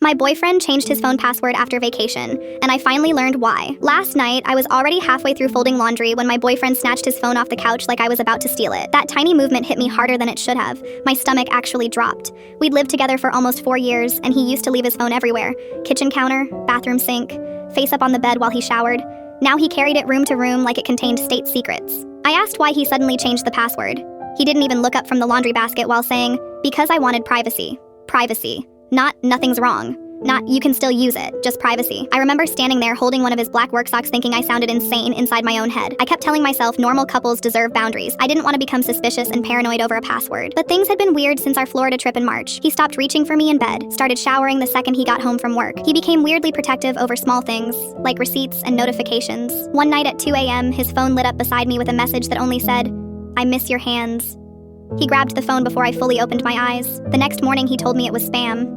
My boyfriend changed his phone password after vacation, and I finally learned why. Last night, I was already halfway through folding laundry when my boyfriend snatched his phone off the couch like I was about to steal it. That tiny movement hit me harder than it should have. My stomach actually dropped. We'd lived together for almost 4 years, and he used to leave his phone everywhere. Kitchen counter, bathroom sink, face up on the bed while he showered. Now he carried it room to room like it contained state secrets. I asked why he suddenly changed the password. He didn't even look up from the laundry basket while saying, "Because I wanted privacy." Privacy. Not, "Nothing's wrong." Not, "You can still use it," just privacy. I remember standing there holding one of his black work socks thinking I sounded insane inside my own head. I kept telling myself normal couples deserve boundaries. I didn't want to become suspicious and paranoid over a password. But things had been weird since our Florida trip in March. He stopped reaching for me in bed, started showering the second he got home from work. He became weirdly protective over small things, like receipts and notifications. One night at 2 a.m., his phone lit up beside me with a message that only said, "I miss your hands." He grabbed the phone before I fully opened my eyes. The next morning, he told me it was spam.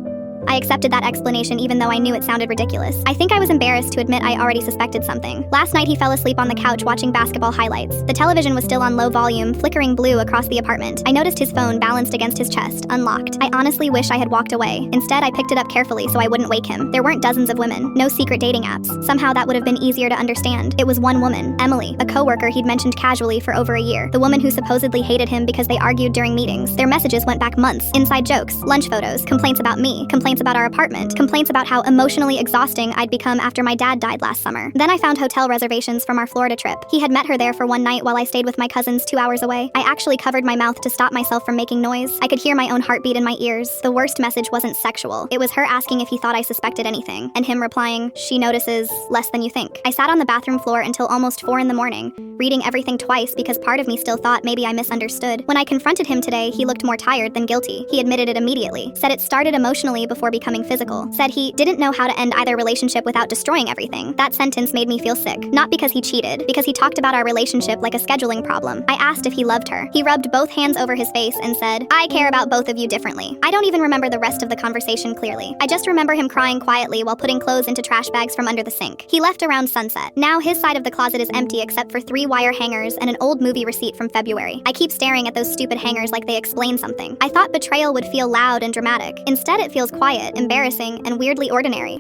I accepted that explanation even though I knew it sounded ridiculous. I think I was embarrassed to admit I already suspected something. Last night he fell asleep on the couch watching basketball highlights. The television was still on low volume, flickering blue across the apartment. I noticed his phone balanced against his chest, unlocked. I honestly wish I had walked away. Instead, I picked it up carefully so I wouldn't wake him. There weren't dozens of women, no secret dating apps. Somehow that would have been easier to understand. It was one woman, Emily, a coworker he'd mentioned casually for over a year. The woman who supposedly hated him because they argued during meetings. Their messages went back months. Inside jokes, lunch photos, complaints about me, complaints about our apartment, complaints about how emotionally exhausting I'd become after my dad died last summer. Then I found hotel reservations from our Florida trip. He had met her there for one night while I stayed with my cousins 2 hours away. I actually covered my mouth to stop myself from making noise. I could hear my own heartbeat in my ears. The worst message wasn't sexual. It was her asking if he thought I suspected anything, and him replying, "She notices less than you think." I sat on the bathroom floor until almost 4 in the morning, reading everything twice because part of me still thought maybe I misunderstood. When I confronted him today, he looked more tired than guilty. He admitted it immediately, said it started emotionally before becoming physical. Said he didn't know how to end either relationship without destroying everything. That sentence made me feel sick. Not because he cheated, because he talked about our relationship like a scheduling problem. I asked if he loved her. He rubbed both hands over his face and said, "I care about both of you differently." I don't even remember the rest of the conversation clearly. I just remember him crying quietly while putting clothes into trash bags from under the sink. He left around sunset. Now his side of the closet is empty except for 3 wire hangers and an old movie receipt from February. I keep staring at those stupid hangers like they explain something. I thought betrayal would feel loud and dramatic. Instead, it feels quiet, embarrassing, and weirdly ordinary.